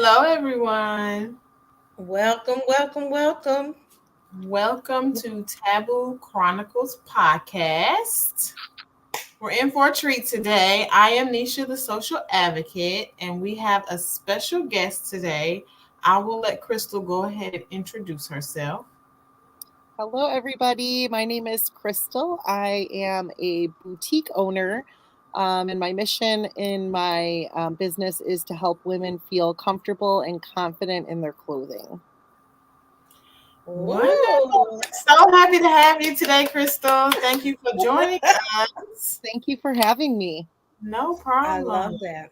Hello, everyone. Welcome, welcome, welcome. Welcome to Taboo Chronicles Podcast. We're in for a treat today. I am Nisha, the social advocate, and we have a special guest today. I will let Crystal go ahead and introduce herself. Hello, everybody. My name is Crystal. I am a boutique owner, and my mission in my business is to help women feel comfortable and confident in their clothing. Wonderful. So happy to have you today, Crystal. Thank you for joining us. Thank you for having me. No I problem. love that.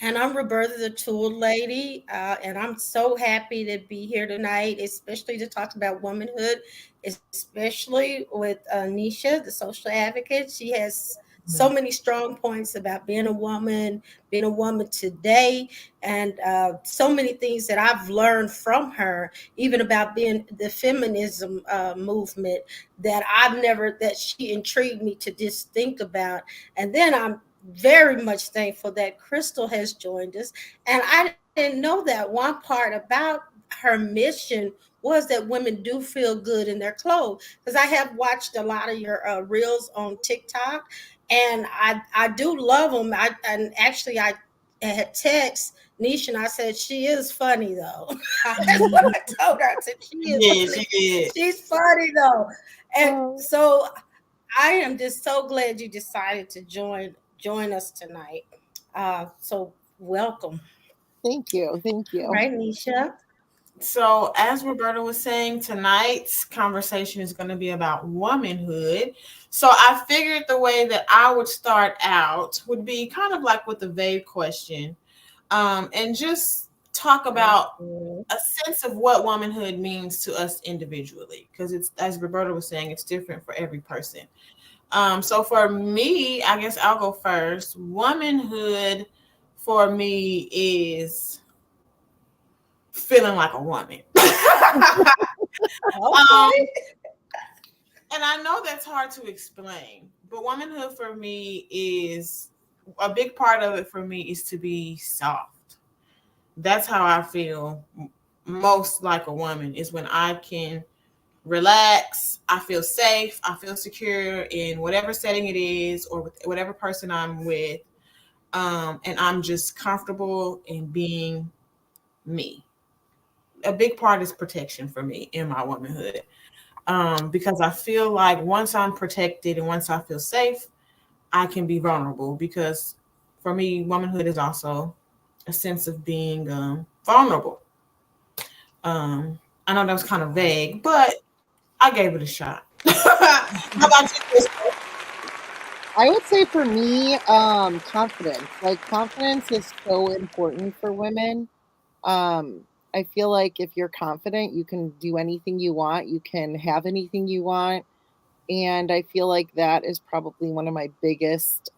And I'm Roberta, the tool lady, and I'm so happy to be here tonight, especially to talk about womanhood, especially with Nisha, the social advocate. She has so many strong points about being a woman today, and so many things that I've learned from her, even about being the feminism movement that she intrigued me to just think about. And then I'm very much thankful that Crystal has joined us. And I didn't know that one part about her mission was that women do feel good in their clothes. Because I have watched a lot of your reels on TikTok, and I do love them. I had text Nisha and I said she is funny though. That's what I told her. I said she is Yeah, funny. she is. She's funny though. And so I am just so glad you decided to join us tonight. So welcome. Thank you. Thank you. Right, Nisha? So, as Roberta was saying, tonight's conversation is going to be about womanhood. So, I figured the way that I would start out would be kind of like with a vague question, and just talk about a sense of what womanhood means to us individually, because it's, as Roberta was saying, it's different for every person. So for me, I guess I'll go first. Womanhood for me is feeling like a woman. Okay. And I know that's hard to explain, but womanhood for me is a big part of it. For me is to be soft. That's how I feel most like a woman, is when I can relax, I feel safe, I feel secure in whatever setting it is or with whatever person I'm with, and I'm just comfortable in being me. A big part is protection for me in my womanhood, because I feel like once I'm protected and once I feel safe, I can be vulnerable, because for me womanhood is also a sense of being vulnerable. I know that was kind of vague, but I gave it a shot. How about you, Crystal? I would say for me, confidence. Like, confidence is so important for women. I feel like if you're confident, you can do anything you want, you can have anything you want. And I feel like that is probably one of my biggest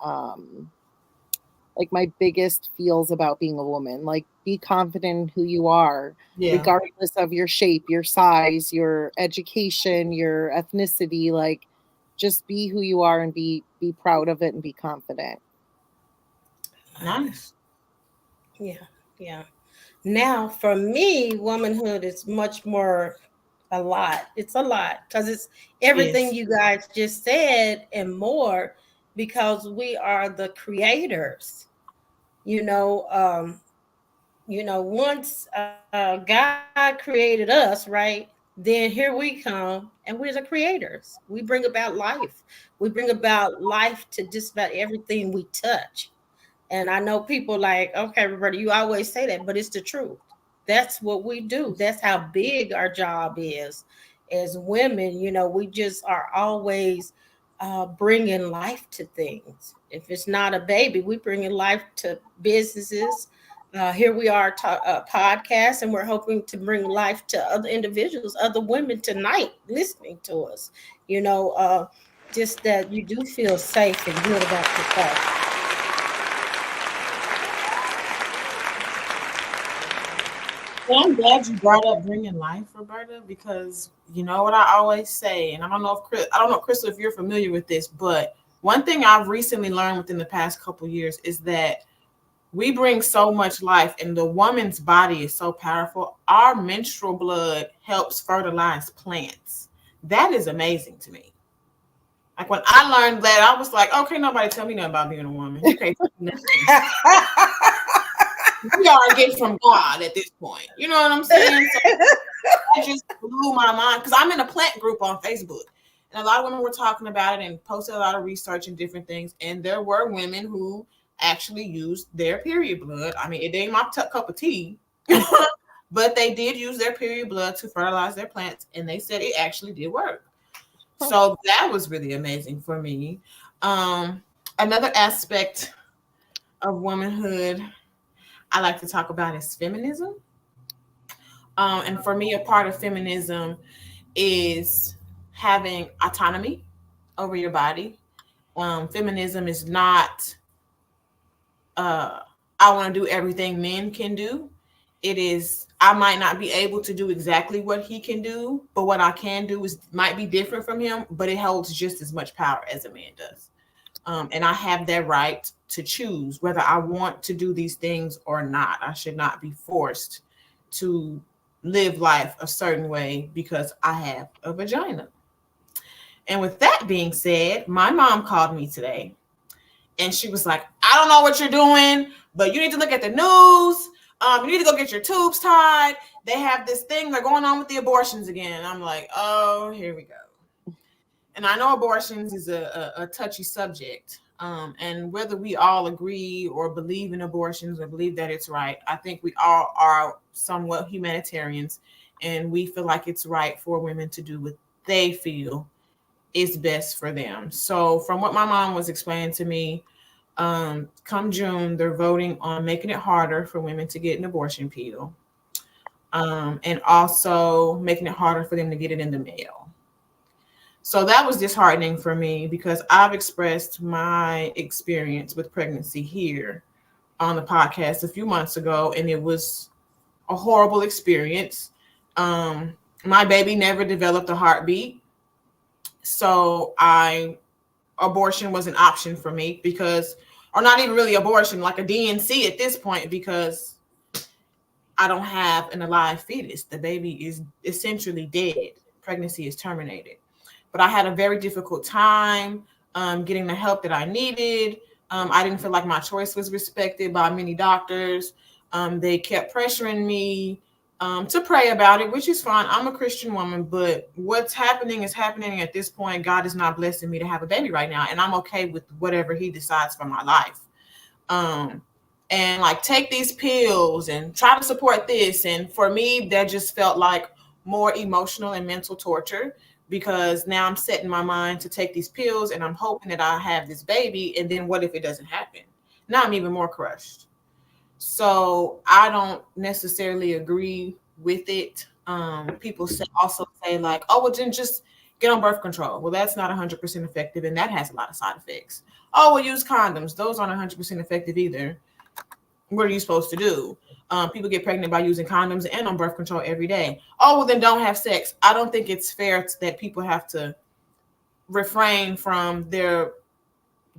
feels about being a woman. Like, be confident in who you are, Yeah. regardless of your shape, your size, your education, your ethnicity. Like, just be who you are and be proud of it and be confident. Nice. Yeah. Now, for me, womanhood is much more a lot. It's a lot because it's everything Yes. you guys just said and more, because we are the creators. You know, once God created us, right? Then here we come, and we're the creators. We bring about life. We bring about life to just about everything we touch. And I know people like, okay, Roberta, you always say that, but it's the truth. That's what we do. That's how big our job is as women. We just are always bringing life to things. If it's not a baby, we bringing life to businesses. Here we are, podcast, and we're hoping to bring life to other individuals, other women tonight listening to us. Just that you do feel safe and good about yourself. Well, I'm glad you brought up bringing life, Roberta, because you know what I always say, and I don't know, Crystal, if you're familiar with this, but one thing I've recently learned within the past couple years is that We bring so much life, and the woman's body is so powerful. Our menstrual blood helps fertilize plants. That is amazing to me. Like when I learned that, I was like, okay, nobody tell me nothing about being a woman. You can't tell me nothing. We are a gift from God at this point. You know what I'm saying? So that just blew my mind because I'm in a plant group on Facebook. And a lot of women were talking about it and posted a lot of research and different things. And there were women who actually used their period blood. I mean, it ain't my cup of tea, but they did use their period blood to fertilize their plants. And they said it actually did work. So that was really amazing for me. Another aspect of womanhood I like to talk about is feminism. And for me, a part of feminism is having autonomy over your body. Feminism is not, I want to do everything men can do. It is, I might not be able to do exactly what he can do, but what I can do is might be different from him, but it holds just as much power as a man does. And I have that right to choose whether I want to do these things or not. I should not be forced to live life a certain way because I have a vagina. And with that being said, my mom called me today and she was like, I don't know what you're doing, but you need to look at the news. You need to go get your tubes tied. They have this thing they're going on with the abortions again. And I'm like, oh, here we go. And I know abortions is a touchy subject. And whether we all agree or believe in abortions or believe that it's right, I think we all are somewhat humanitarians. And we feel like it's right for women to do what they feel is best for them. So from what my mom was explaining to me, come June, they're voting on making it harder for women to get an abortion pill. And also making it harder for them to get it in the mail. So that was disheartening for me because I've expressed my experience with pregnancy here on the podcast a few months ago, and it was a horrible experience. My baby never developed a heartbeat. So abortion was an option for me because, or not even really abortion, like a DNC at this point, because I don't have an alive fetus. The baby is essentially dead. Pregnancy is terminated. But I had a very difficult time getting the help that I needed. I didn't feel like my choice was respected by many doctors. They kept pressuring me to pray about it, which is fine. I'm a Christian woman, but what's happening is happening at this point. God is not blessing me to have a baby right now, and I'm okay with whatever he decides for my life. And like take these pills and try to support this. And for me, that just felt like more emotional and mental torture because now I'm setting my mind to take these pills and I'm hoping that I have this baby. And then what if it doesn't happen? Now I'm even more crushed. So I don't necessarily agree with it. People also say like, oh, well, then just get on birth control. Well, that's not 100% effective. And that has a lot of side effects. Oh, well, use condoms. Those aren't 100% effective either. What are you supposed to do? People get pregnant by using condoms and on birth control every day. Oh, well, then don't have sex. I don't think it's fair that people have to refrain from their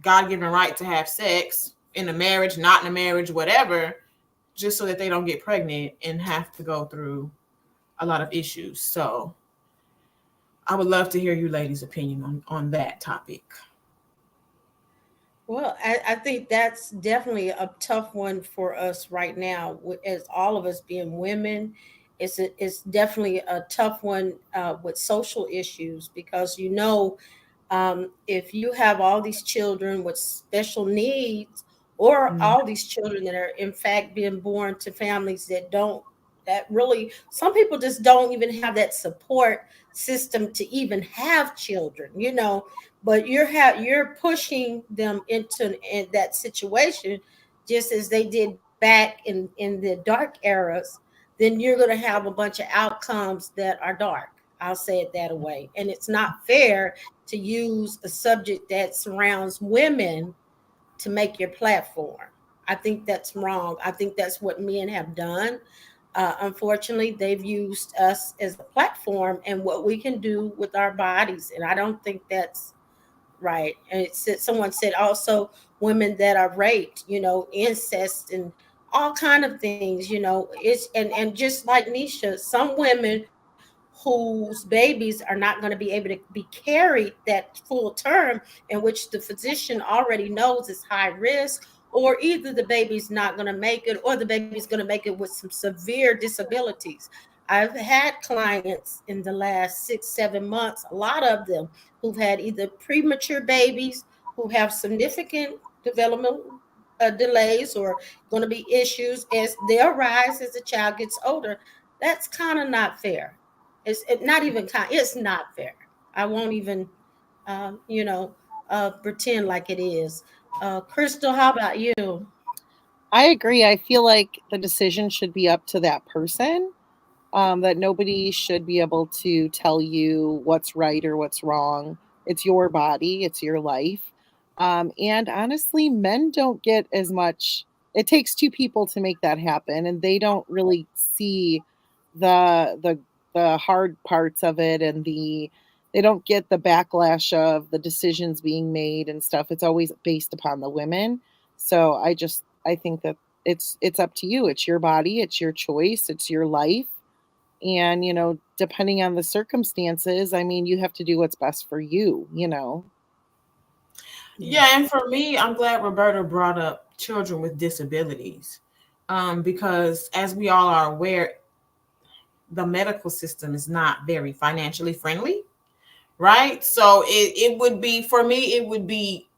God-given right to have sex in a marriage, not in a marriage, whatever, just so that they don't get pregnant and have to go through a lot of issues. So I would love to hear you ladies' opinion on that topic. Well, I think that's definitely a tough one for us right now, as all of us being women. It's definitely a tough one with social issues because if you have all these children with special needs, or all these children that are in fact being born to families that really, some people just don't even have that support system to even have children, but you're pushing them in that situation just as they did back in the dark eras. Then you're going to have a bunch of outcomes that are dark. I'll say it that way. And it's not fair to use a subject that surrounds women to make your platform. I think that's wrong. I think that's what men have done. Unfortunately, they've used us as a platform and what we can do with our bodies. And I don't think that's right. And it said, someone said also women that are raped, incest and all kind of things, and just like Nisha, some women whose babies are not going to be able to be carried that full term, in which the physician already knows is high risk, or either the baby's not going to make it or the baby's going to make it with some severe disabilities. I've had clients in the last 6 7 months, a lot of them who've had either premature babies, who have significant developmental delays, or going to be issues as they arise as the child gets older. That's kind of not fair. Not even kind. It's not fair. I won't even, um, you know, pretend like it is. Crystal, how about you? I agree. I feel like the decision should be up to that person. That nobody should be able to tell you what's right or what's wrong. It's your body, it's your life. And honestly, men don't get as much. It takes two people to make that happen, and they don't really see the hard parts of it, and they don't get the backlash of the decisions being made and stuff. It's always based upon the women. So I think that it's up to you. It's your body, it's your choice, it's your life, and, depending on the circumstances, I mean, you have to do what's best for you. Yeah. Yeah, and for me, I'm glad Roberta brought up children with disabilities, because as we all are aware, the medical system is not very financially friendly, right? So it would be, for me, it would be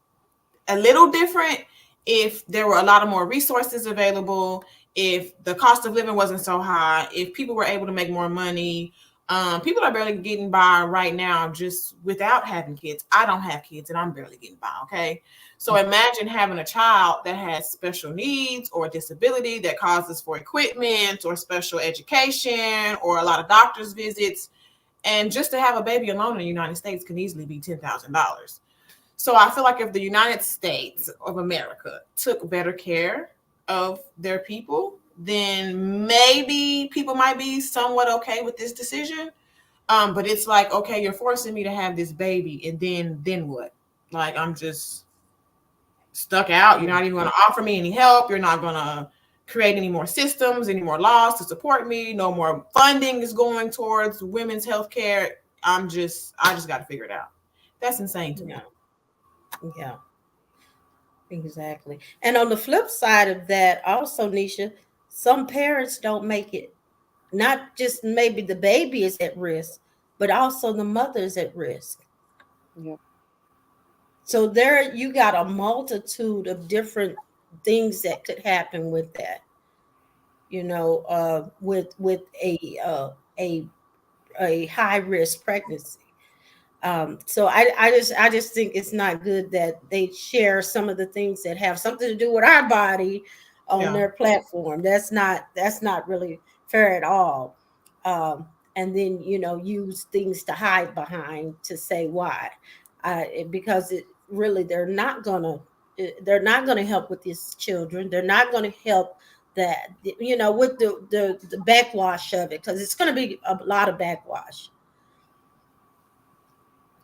a little different if there were a lot of more resources available, if the cost of living wasn't so high, if people were able to make more money. People are barely getting by right now just without having kids. I don't have kids and I'm barely getting by. Okay. So imagine having a child that has special needs or a disability that causes for equipment or special education or a lot of doctor's visits. And just to have a baby alone in the United States can easily be $10,000. So I feel like if the United States of America took better care of their people, then maybe people might be somewhat okay with this decision. But it's like, okay, you're forcing me to have this baby, and then what? Like, I'm just stuck out. You're not even going to offer me any help. You're not going to create any more systems, any more laws to support me. No more funding is going towards women's health care. I just got to figure it out. That's insane to me. Yeah. Yeah. Exactly. And on the flip side of that, also, Nisha, some parents don't make it. Not just maybe the baby is at risk, but also the mother is at risk. Yep. So there you got a multitude of different things that could happen with that. With a high risk pregnancy. So I just think it's not good that they share some of the things that have something to do with our body on Yeah. their platform. That's not really fair at all. And then use things to hide behind to say why, because it really they're not gonna help with these children. They're not gonna help that with the backwash of it, because it's going to be a lot of backwash.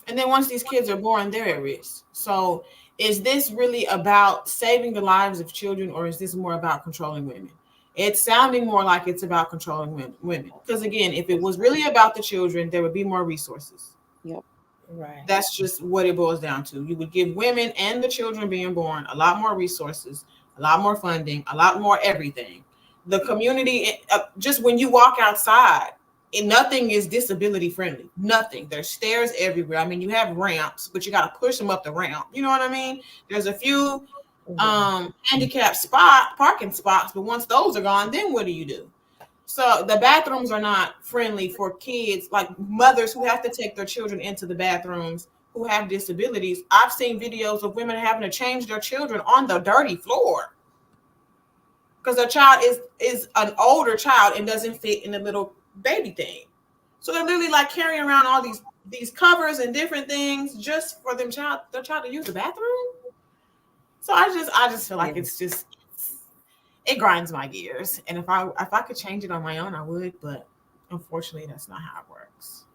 And then once these kids are born, they're at risk. So is this really about saving the lives of children, or is this more about controlling women? It's sounding more like it's about controlling women. Because again, if it was really about the children, there would be more resources. Yep. Right. That's just what it boils down to. You would give women and the children being born a lot more resources, a lot more funding, a lot more everything. The community, just when you walk outside, and nothing is disability friendly. Nothing. There's stairs everywhere. I mean, you have ramps, but you got to push them up the ramp. You know what I mean? There's a few handicapped parking spots, but once those are gone, then what do you do? So the bathrooms are not friendly for kids, like mothers who have to take their children into the bathrooms who have disabilities. I've seen videos of women having to change their children on the dirty floor because their child is an older child and doesn't fit in the little baby thing. So they're literally like carrying around all these covers and different things just for their child to use the bathroom. So I just feel like it's just, it grinds my gears. And if I could change it on my own, I would, but unfortunately that's not how it works.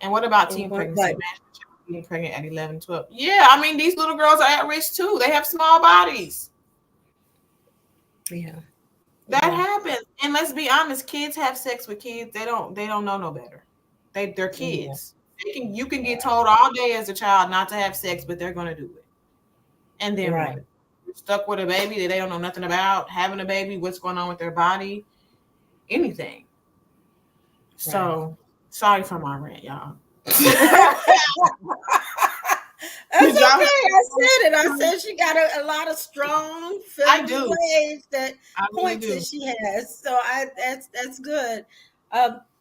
And what about teen pregnancy? Imagine getting pregnant at 11, 12. Yeah, I mean, these little girls are at risk too. They have small bodies. Yeah. That Yeah. happens. And let's be honest, kids have sex with kids. They don't know no better. They're Yeah. kids. You can get told all day as a child not to have sex, but they're gonna do it. And then Right. what? You're stuck with a baby that they don't know nothing about, having a baby, what's going on with their body, anything. So sorry for my rant, y'all. That's Did y'all okay. I said it. I said she got a lot of strong I feminine do. ways that I really points do. that she has. So that's good.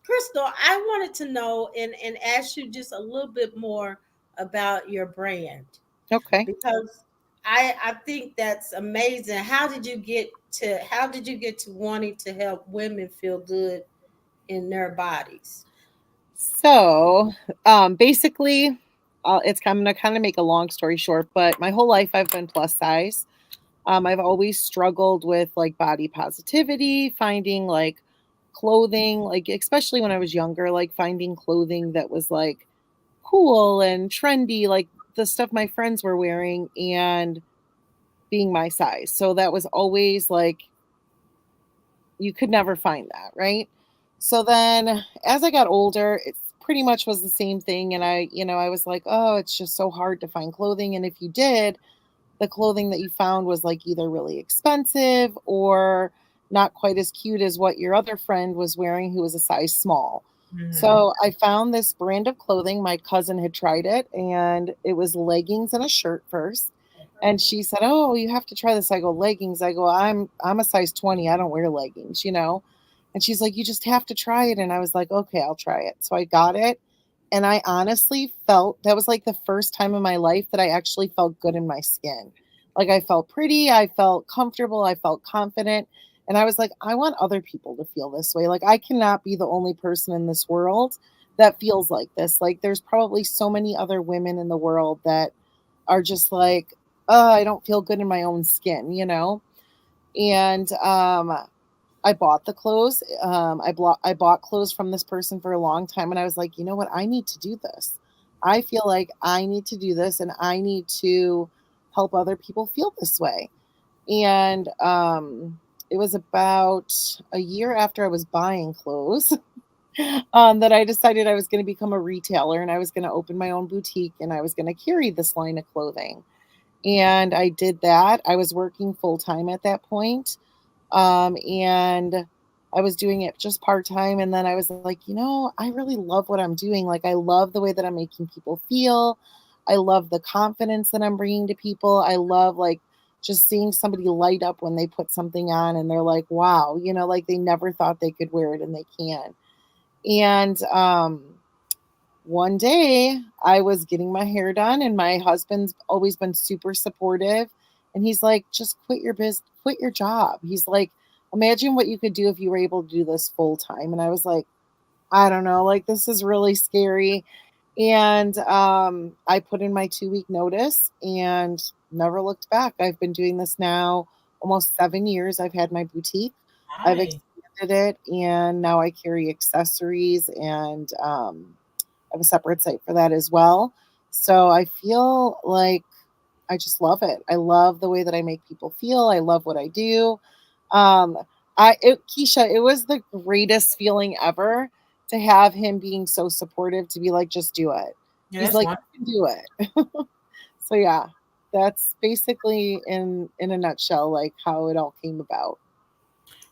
Crystal, I wanted to know and ask you just a little bit more about your brand Okay. because I think that's amazing. How did you get to wanting to help women feel good in their bodies? So, basically, I'm gonna kind of make a long story short, but my whole life I've been plus size. I've always struggled with like body positivity, finding like clothing, like especially when I was younger, like finding clothing that was like cool and trendy, like the stuff my friends were wearing and being my size. So that was always like you could never find that, right? So then as I got older, it pretty much was the same thing. And I was like, oh, it's just so hard to find clothing. And if you did, the clothing that you found was like either really expensive or not quite as cute as what your other friend was wearing who was a size small. Mhm. So I found this brand of clothing. My cousin had tried it and it was leggings and a shirt first. And she said, "Oh, you have to try this." I go, "Leggings." I go, I'm a size 20. I don't wear leggings. And she's like, "You just have to try it." And I was like, "Okay, I'll try it." So I got it. And I honestly felt that was like the first time in my life that I actually felt good in my skin. Like I felt pretty, I felt comfortable, I felt confident. And I was like, I want other people to feel this way. Like I cannot be the only person in this world that feels like this. Like there's probably so many other women in the world that are just like, oh, I don't feel good in my own skin. And I bought the clothes. I bought clothes from this person for a long time, and I was like, you know what? I need to do this. I feel like I need to do this, and I need to help other people feel this way. And it was about a year after I was buying clothes that I decided I was going to become a retailer, and I was going to open my own boutique, and I was going to carry this line of clothing. And I did that. I was working full time at that point. And I was doing it just part time. And then I was like, I really love what I'm doing. Like, I love the way that I'm making people feel. I love the confidence that I'm bringing to people. I love like just seeing somebody light up when they put something on and they're like, wow, like they never thought they could wear it and they can. And one day I was getting my hair done and my husband's always been super supportive. And he's like, just quit your job. He's like, imagine what you could do if you were able to do this full time. And I was like, I don't know, like this is really scary. And I put in my 2-week notice and never looked back. I've been doing this now almost 7 years. I've had my boutique. I've Nice. expanded it and now I carry accessories and I have a separate site for that as well. So I feel like I just love it. I love the way that I make people feel. I love what I do. Um, Keisha, it was the greatest feeling ever to have him being so supportive to be like, just do it. Yeah, He's that's like, one. you can do it. So yeah, that's basically in a nutshell, like how it all came about.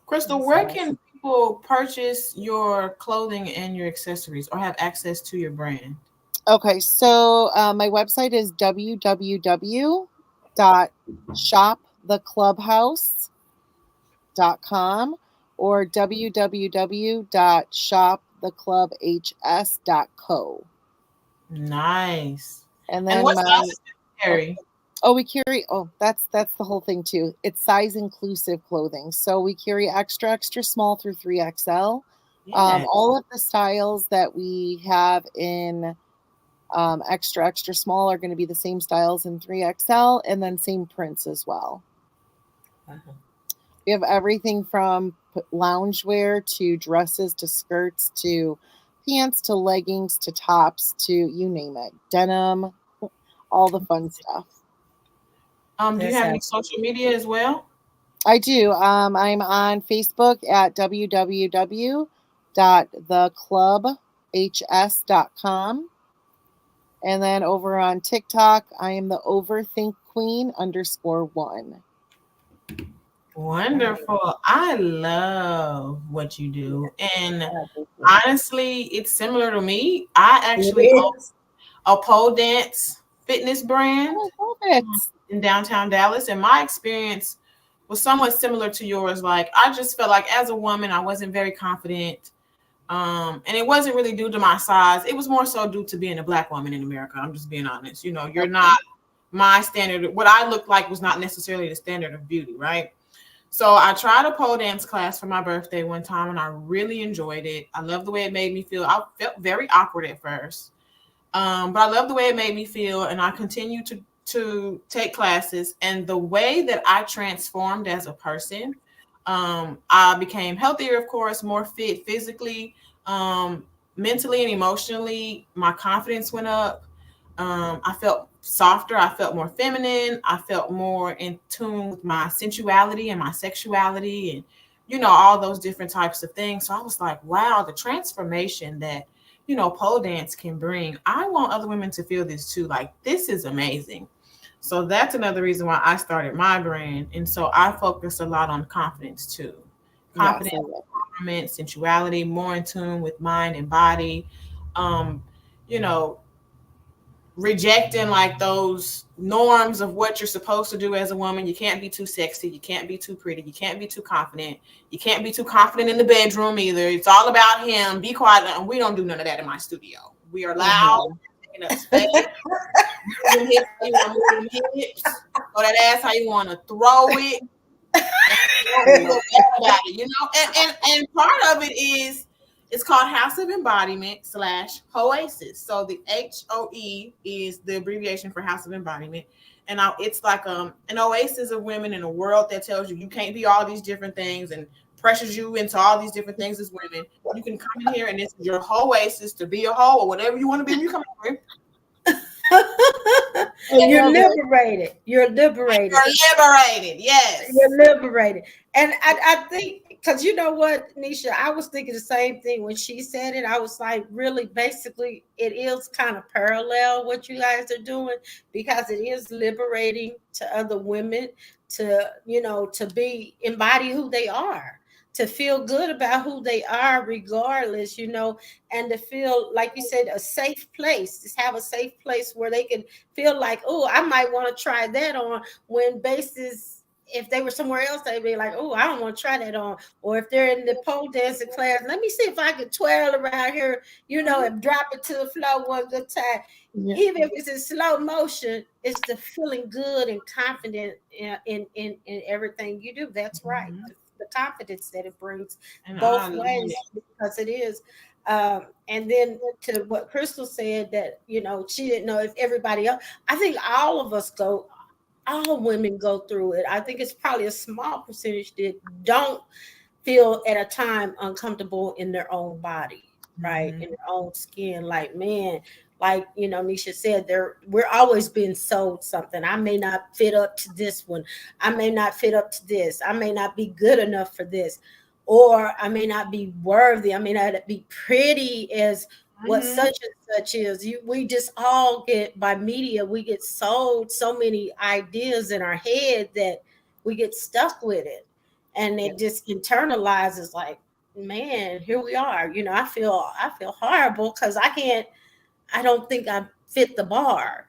Crystal, That's where awesome. can people purchase your clothing and your accessories or have access to your brand? Okay, so my website is www.shoptheclubhouse.com or www.shoptheclubhs.co. Nice. And And then what my sizes do you carry? we carry that's the whole thing too. It's size inclusive clothing. So we carry extra extra small through 3XL. Yeah. All of the styles that we have in extra extra small are going to be the same styles in 3XL and then same prints as well. Uh-huh. We have everything from loungewear to dresses to skirts to pants to leggings to tops to you name it, denim, all the fun stuff. Do you have any social media as well? I do. I'm on Facebook at www.theclubhs.com. And then over on TikTok, I am the Overthink Queen _1. Wonderful. I love what you do. And honestly, it's similar to me. I actually own a pole dance fitness brand in downtown Dallas. And my experience was somewhat similar to yours. Like, I just felt like as a woman, I wasn't very confident. And it wasn't really due to my size. It was more so due to being a Black woman in America. I'm just being honest. You know, you're not my standard. What I looked like was not necessarily the standard of beauty, right? So I tried a pole dance class for my birthday one time, and I really enjoyed it. I love the way it made me feel. I felt very awkward at first, but I love the way it made me feel, and I continued to take classes. And the way that I transformed as a person, I became healthier, of course, more fit physically, mentally and emotionally. My confidence went up. I felt softer. I felt more feminine. I felt more in tune with my sensuality and my sexuality and, you know, all those different types of things. So I was like, wow, the transformation that, you know, pole dance can bring. I want other women to feel this too. Like, this is amazing. So that's another reason why I started my brand. And so I focus a lot on confidence too. Confidence, empowerment, sensuality, more in tune with mind and body. You know, rejecting like those norms of what you're supposed to do as a woman. You can't be too sexy. You can't be too pretty. You can't be too confident. You can't be too confident in the bedroom either. It's all about him. Be quiet. And we don't do none of that in my studio. We are loud. Taking up space. Move hips how you want to move them hips. Or that ass how you want to throw it. About it, you know? And part of it is, it's called House of Embodiment / HOASIS. So the HOE is the abbreviation for House of Embodiment. And now it's like an oasis of women in a world that tells you can't be all these different things and pressures you into all these different things as women. You can come in here and this is your HOASIS to be a hoe or whatever you want to be. You come in here. You're liberated. You're liberated. You're liberated. Yes. You're liberated. And I think, because you know what, Nisha, I was thinking the same thing when she said it. I was like, really, basically, it is kind of parallel what you guys are doing, because it is liberating to other women to, you know, to embody who they are, to feel good about who they are regardless, you know, and to feel, like you said, a safe place, just have a safe place where they can feel like, oh, I might want to try that on, when basis, if they were somewhere else, they'd be like, oh, I don't want to try that on. Or if they're in the pole dancing class, let me see if I can twirl around here, you know, and drop it to the floor one good time. Yeah. Even if it's in slow motion, it's the feeling good and confident in everything you do. That's right. The confidence that it brings both ways, because it is. And then to what Crystal said, that, you know, she didn't know if everybody else, I think all women go through it. I think it's probably a small percentage that don't feel at a time uncomfortable in their own body, right? In their own skin. Like, man, like, you know, Nisha said, we're always being sold something. I may not fit up to this one. I may not fit up to this. I may not be good enough for this. Or I may not be worthy. I may not be pretty as what such and such is. We just all get, by media, we get sold so many ideas in our head that we get stuck with it. And it just internalizes, like, man, here we are. You know, I feel horrible because I don't think I fit the bar.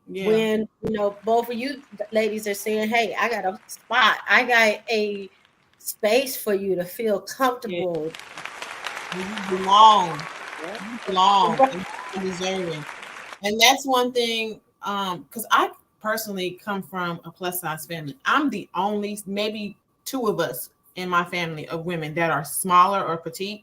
Yeah. When, you know, both of you ladies are saying, hey, I got a spot. I got a space for you to feel comfortable. Yeah. You belong. And deserving. And that's one thing, because I personally come from a plus size family. I'm the only, maybe two of us in my family of women that are smaller or petite.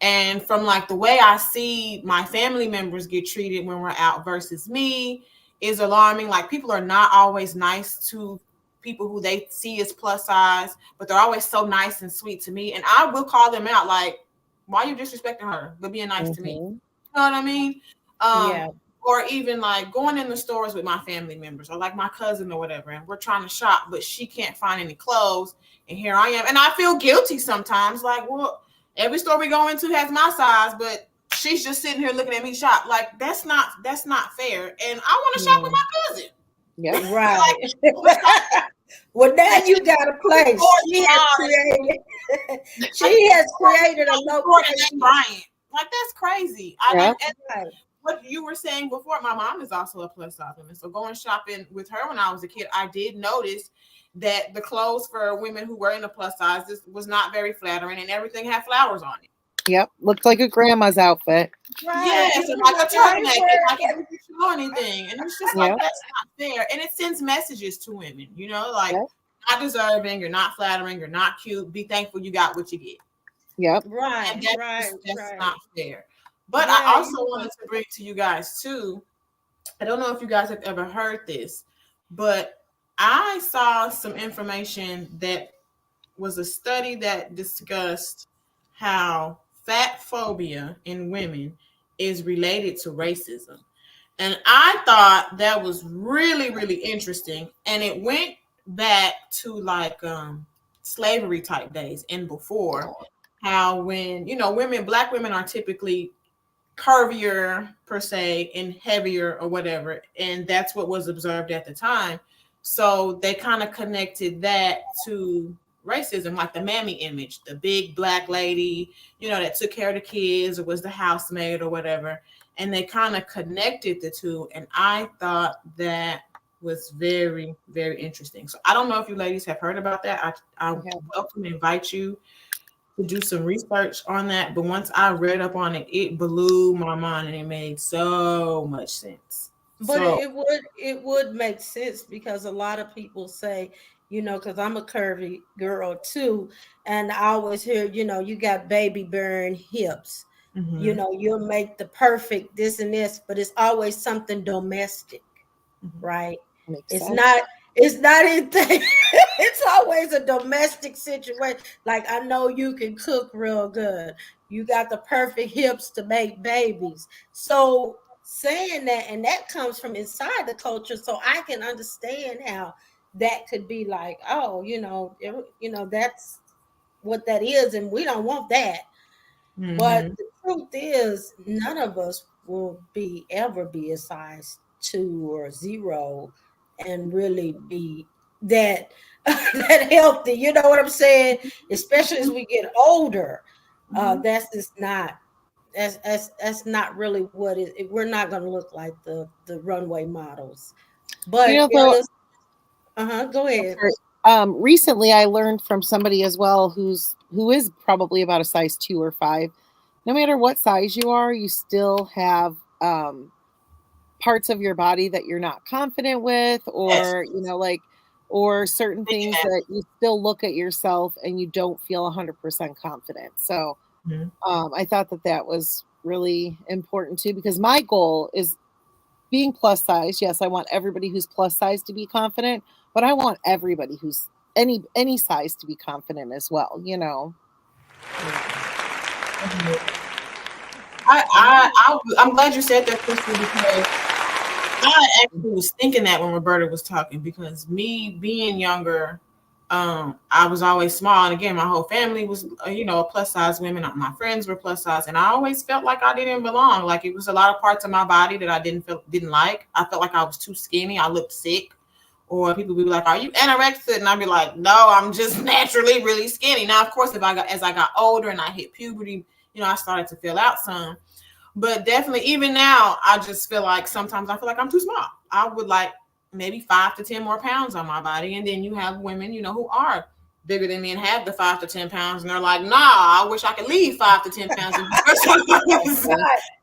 And from like the way I see my family members get treated when we're out versus me is alarming. Like, people are not always nice to people who they see as plus size, but they're always so nice and sweet to me. And I will call them out, like, why are you disrespecting her but being nice to me? Mm-hmm. You know what I mean? Yeah. Or even like going in the stores with my family members or like my cousin or whatever, and we're trying to shop, but she can't find any clothes. And here I am. And I feel guilty sometimes. Like, well, every store we go into has my size, but she's just sitting here looking at me shop. Like, that's not fair. And I want to shop with my cousin. Yep. Right. Well, now you got a place. She has created a location. Like, that's crazy. Yeah. Right. What you were saying before, my mom is also a plus size woman. So going shopping with her when I was a kid, I did notice that the clothes for women who were in the plus size was not very flattering, and everything had flowers on it. Yep. Looked like a grandma's outfit. Right. Yes, and like a turtleneck, I can't show anything. And it's just like, that's not fair. And it sends messages to women, you know, like, not deserving, you're not flattering, you're not cute. Be thankful you got what you get. Yep. Right. And that's Right. not fair. But I also wanted to bring to you guys too. I don't know if you guys have ever heard this, but I saw some information that was a study that discussed how fat phobia in women is related to racism. And I thought that was really, really interesting. And it went back to like slavery type days and before, how when, you know, Black women are typically curvier per se and heavier or whatever, and that's what was observed at the time. So they kind of connected that to racism, like the mammy image, the big Black lady, you know, that took care of the kids or was the housemaid or whatever, and they kind of connected the two. And I thought that was very, very interesting. So I don't know if you ladies have heard about that. I welcome and invite you to do some research on that, but once I read up on it, it blew my mind and it made so much sense. But it would make sense because a lot of people say, you know, because I'm a curvy girl too, and I always hear, you know, you got baby burn hips. Mm-hmm. You know, you'll make the perfect this and this, but it's always something domestic, right? It's not anything. It's always a domestic situation. Like, I know you can cook real good. You got the perfect hips to make babies. So saying that, and that comes from inside the culture, so I can understand how that could be like, oh, you know, that's what that is, and we don't want that. Mm-hmm. But the truth is, none of us will ever be a size 2 or 0 and really be that healthy. You know what I'm saying? Especially as we get older, that's just not. That's not really what it. We're not going to look like the runway models. But go ahead. Recently, I learned from somebody as well who is probably about a size 2 or 5. No matter what size you are, you still have parts of your body that you're not confident with, or you know, like, or certain things that you still look at yourself and you don't feel 100% confident. So I thought that was really important too, because my goal is being plus size. Yes, I want everybody who's plus size to be confident, but I want everybody who's any size to be confident as well, you know. I'm glad you said that, Crystal, because I actually was thinking that when Roberta was talking, because me being younger, I was always small, and again, my whole family was, you know, plus size women. My friends were plus size, and I always felt like I didn't belong. Like, it was a lot of parts of my body that I didn't like. I felt like I was too skinny. I looked sick, or people would be like, "Are you anorexic?" And I'd be like, "No, I'm just naturally really skinny." Now, of course, as I got older and I hit puberty, you know, I started to fill out some. But definitely, even now, I just feel like sometimes I feel like I'm too small. I would like maybe 5 to 10 more pounds on my body. And then you have women, you know, who are bigger than me and have the 5 to 10 pounds. And they're like, nah, I wish I could leave 5 to 10 pounds.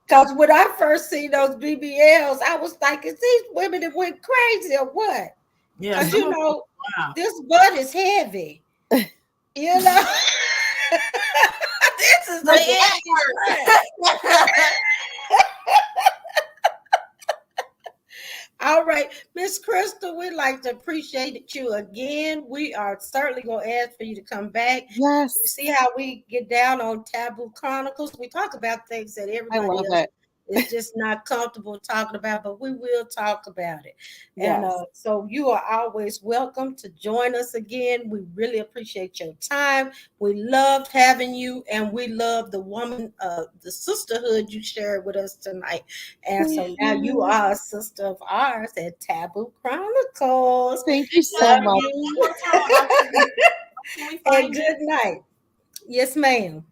Because when I first seen those BBLs, I was like, is these women that went crazy or what? Yeah. Because, you know, this butt is heavy. You know? This is the All right, Miss Crystal, we'd like to appreciate you again. We are certainly going to ask for you to come back. Yes, See how we get down on Taboo Chronicles. We talk about things that I everybody love else it. is just not comfortable talking about, but we will talk about it. And Yes. so you are always welcome to join us again. We really appreciate your time. We loved having you, and we love the sisterhood you shared with us tonight. And so now you are a sister of ours at Taboo Chronicles. Thank you so Love much. you. One more time. Where can we And find you? good night. Yes, ma'am.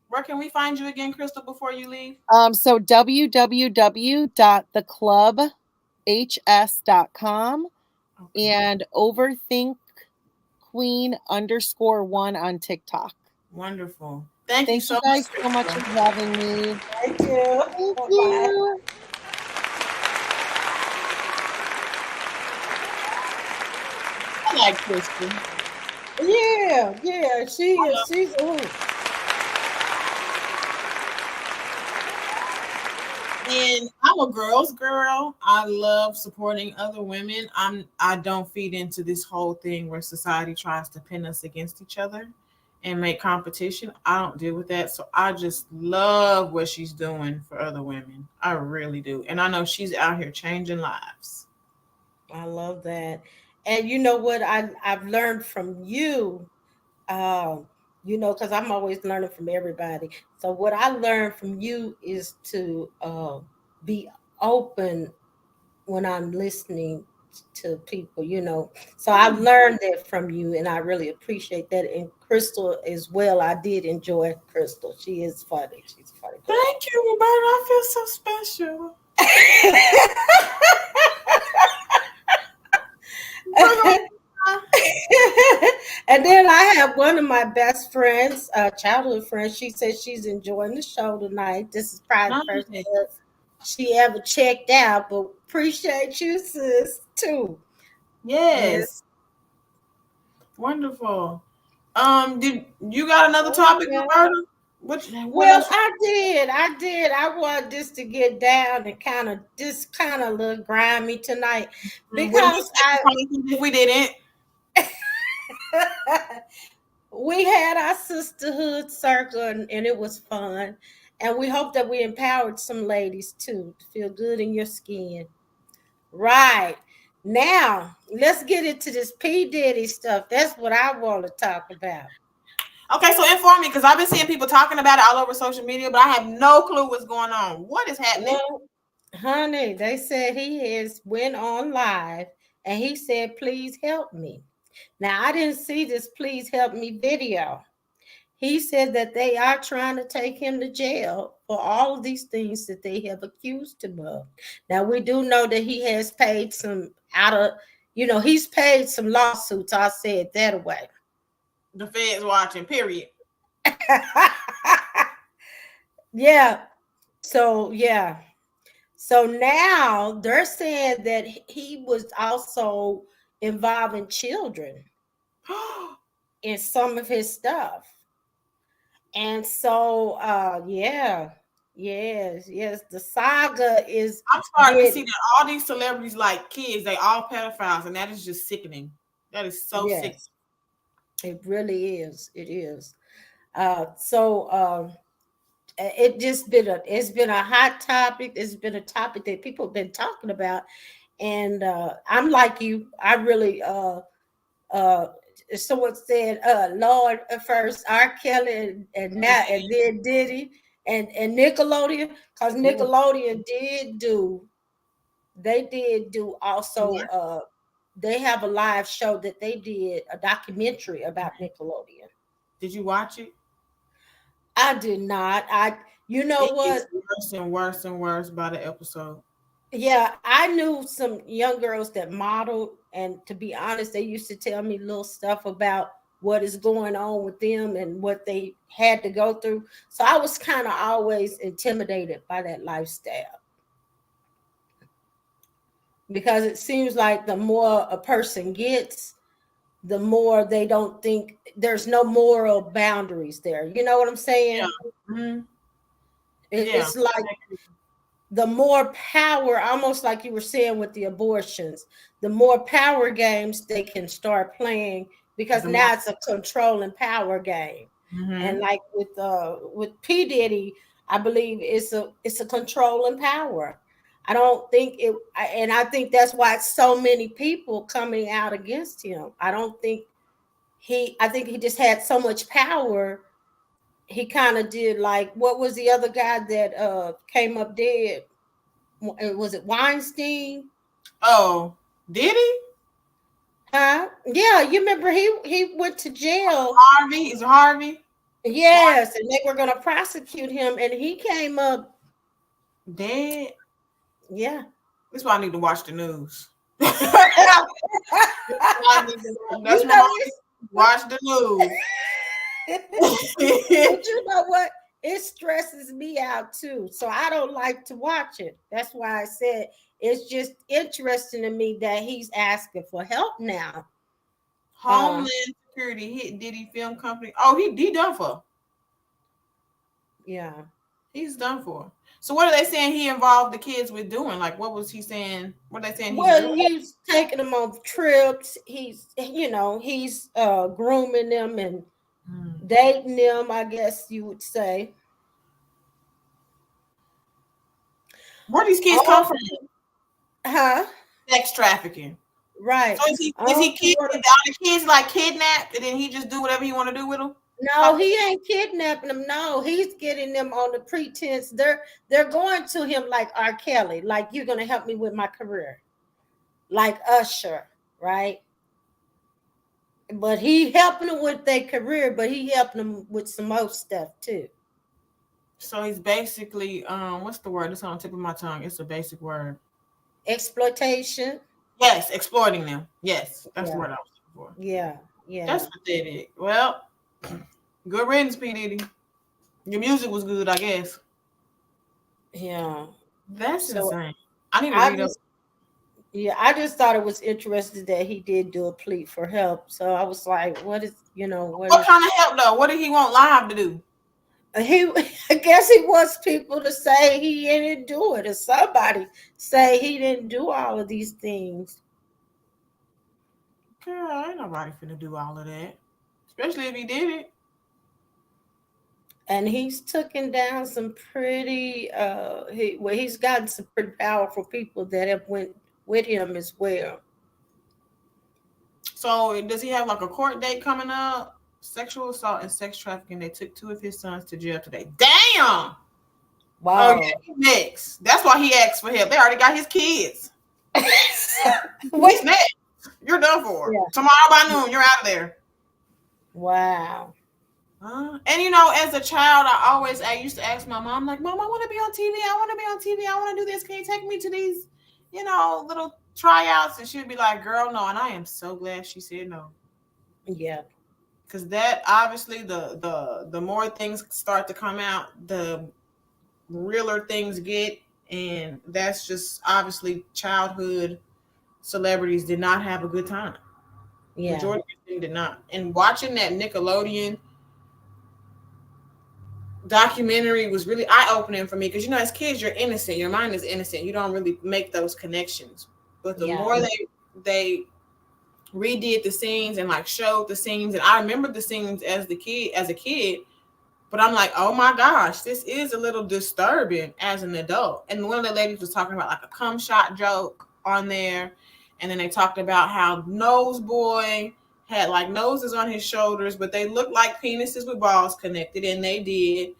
Where can we find you again, Crystal, before you leave? So www.theclubhs.com Okay. and overthink queen_1 on TikTok. Wonderful. Thank you Thank you so guys much, so much Crystal. for having me. Thank you. Thank Bye-bye. you. I like Crystal. Yeah, she is. She's a hoot. And I'm a girl's girl. I love supporting other women. I don't feed into this whole thing where society tries to pin us against each other and make competition. I don't deal with that. So I just love what she's doing for other women. I really do. And I know she's out here changing lives. I love that. And you know what I've learned from you, because I'm always learning from everybody. So what I learned from you is to be open when I'm listening to people. So I've learned that from you, and I really appreciate that. And Crystal as well. I did enjoy Crystal. She is funny. She's a funny girl. Thank you, Roberta. I feel so special. And then I have one of my best friends, childhood friends. She says she's enjoying the show tonight. This is probably the first Nice. time she ever checked out, but appreciate you, sis, too. Yes. Wonderful. Did you got another topic, Yeah. Roberta? What Well, else? I did. I want this to get down and kind of look grimy tonight Wouldn't because if we didn't. we had our sisterhood circle and it was fun. And we hope that we empowered some ladies too to feel good in your skin. Right. Now, let's get into this P. Diddy stuff. That's what I want to talk about. Okay, so inform me because I've been seeing people talking about it all over social media, but I have no clue what's going on. What is happening? Well, honey, they said he has went on live and he said, please help me. Now, I didn't see this please help me video. He said that they are trying to take him to jail for all of these things that they have accused him of. Now, we do know that he has paid he's paid some lawsuits. I'll say it that way. The feds watching, period. Yeah. Yeah. So now they're saying that he was also involving children in some of his stuff. And so, yes, the saga is. I'm starting to see that all these celebrities like kids, they all pedophiles, and that is just sickening. That is so sick. Yes, it really is. It is. It's been a hot topic. It's been a topic that people have been talking about, and I'm like you. I really someone said Lord first, R. Kelly, and now and then Diddy and Nickelodeon, because Nickelodeon did also they have a live show that they did a documentary about Nickelodeon. Did you watch it? I did not. You know It what? gets worse and worse and worse by the episode. Yeah, I knew some young girls that modeled, and to be honest, they used to tell me little stuff about what is going on with them and what they had to go through. So I was kind of always intimidated by that lifestyle because it seems like the more a person gets, the more they don't think there's no moral boundaries there. You know what I'm saying? Yeah. Mm-hmm. It's like the more power, almost like you were saying with the abortions, the more power games they can start playing, because now it's a control and power game. And like with P. Diddy, I believe it's a control and power. I don't think it, and I think that's why so many people coming out against him. I think he just had so much power. He kind of did like, what was the other guy that came up dead? Was it Weinstein? Oh, did he? Huh? Yeah, you remember he went to jail. Harvey? Is it Harvey? Yes, and they were going to prosecute him, and he came up dead. Yeah. That's why I need to watch the news. That's watch the news. But you know what? It stresses me out too. So I don't like to watch it. That's why I said it's just interesting to me that he's asking for help now. Homeland Security hit Diddy Film Company. Oh, he done for. Yeah. He's done for. So what are they saying he involved the kids with doing? Like, what was he saying? What are they saying? He's taking them on trips. He's grooming them and dating them, I guess you would say. Where do these kids come from? Huh? Sex trafficking. Right. So is he all the kids like kidnapped and then he just do whatever he want to do with them? No, he ain't kidnapping them. No, he's getting them on the pretense. They're going to him like R. Kelly, like, you're going to help me with my career. Like Usher, right? But he helping them with their career, but he helping them with some more stuff too. So he's basically, what's the word? It's on the tip of my tongue. It's a basic word. Exploitation. Yes, exploiting them. Yes, that's the word I was looking for. Yeah, yeah. That's what they did. Well, good riddance, P. Diddy. Your music was good, I guess. Yeah. That's insane. I need to read up. Yeah, I just thought it was interesting that he did do a plea for help. So I was like, what kind of help though? What did he want Live to do? I guess he wants people to say he didn't do it, or somebody say he didn't do all of these things. Girl, ain't nobody finna do all of that, especially if he did it. And he's taken down some pretty he's gotten some pretty powerful people that have went with him as well. So does he have like a court date coming up? Sexual assault and sex trafficking. They took 2 of his sons to jail today. Damn. Wow. Oh, yeah, next. That's why he asked for help. They already got his kids. What's next? You're done for. Yeah. Tomorrow by noon, you're out of there. Wow. And as a child, I used to ask my mom, like, Mom, I want to be on TV. I want to be on TV. I want to do this. Can you take me to these, little tryouts? And she'd be like, girl, no. And I am so glad she said no. Yeah. Because that obviously the more things start to come out, the realer things get. And that's just obviously childhood celebrities did not have a good time. Yeah. Majority of them did not. And watching that Nickelodeon documentary was really eye-opening for me because as kids you're innocent, your mind is innocent, you don't really make those connections, but the more they redid the scenes and like showed the scenes, and I remember the scenes as a kid, but I'm like, oh my gosh, this is a little disturbing as an adult. And one of the ladies was talking about like a cum shot joke on there, and then they talked about how Nose Boy had like noses on his shoulders, but they looked like penises with balls connected, and they did.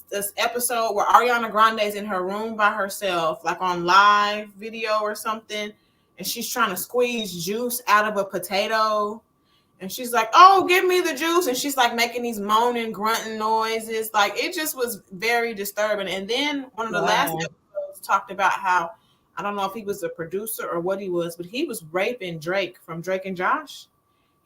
This episode where Ariana Grande is in her room by herself, like on live video or something, and she's trying to squeeze juice out of a potato, and she's like, "Oh, give me the juice," and she's like making these moaning, grunting noises. Like, it just was very disturbing. And then one of the last episodes talked about how, I don't know if he was a producer or what he was, but he was raping Drake from Drake and Josh.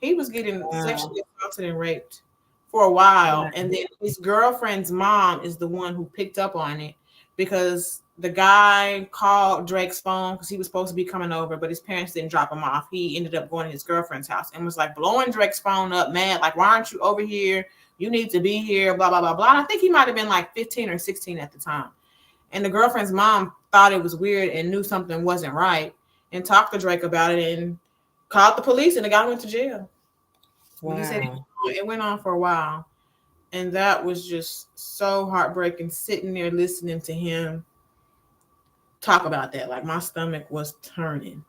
He was getting sexually assaulted and raped for a while. And then his girlfriend's mom is the one who picked up on it because the guy called Drake's phone because he was supposed to be coming over, but his parents didn't drop him off. He ended up going to his girlfriend's house and was like blowing Drake's phone up, mad, like, why aren't you over here? You need to be here, blah, blah, blah, blah. And I think he might have been like 15 or 16 at the time. And the girlfriend's mom thought it was weird and knew something wasn't right and talked to Drake about it and called the police, and the guy went to jail. Wow. He said it went on for a while. And that was just so heartbreaking, sitting there listening to him talk about that. Like, my stomach was turning.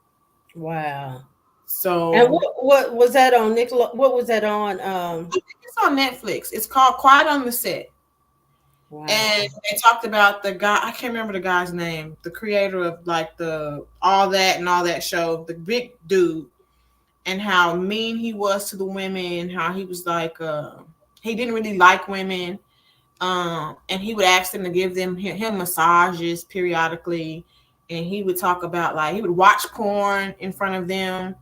Wow. So, and what was that on what was that on? It's on Netflix. It's called Quiet on the Set. Wow. And they talked about the guy, I can't remember the guy's name, the creator of like the All That show, the big dude, and how mean he was to the women, how he was like he didn't really like women, and he would ask them to give him massages periodically, and he would talk about, like, he would watch porn in front of them